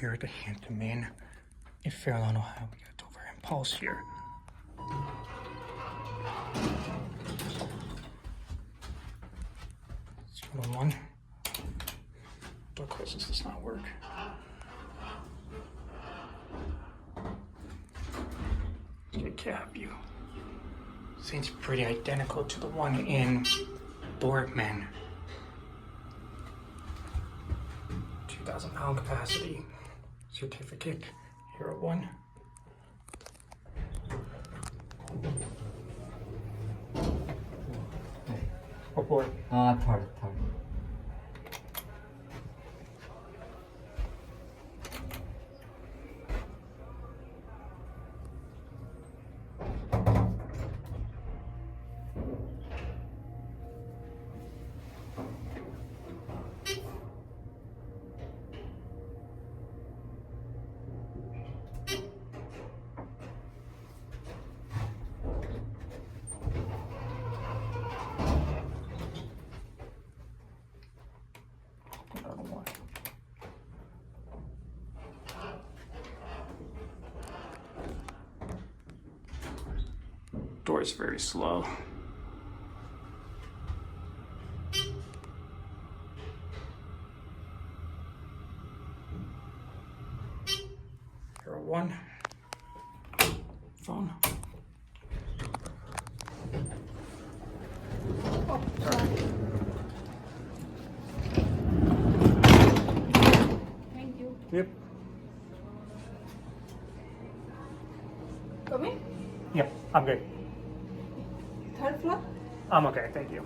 here at the Hampton Inn in Fairlawn, Ohio. We got Dover Impulse here. Let's go to one. Door closes, does not work. Let's get a cab view. Seems pretty identical to the one in Boardman. 2,000-pound capacity. Certificate, Hero 1. Oh boy. Third. Another one. Door is very slow. Hero 1. Phone. Oh, sorry. Thank you. Yep. Come in. Yep, I'm good. Third floor. I'm okay, thank you.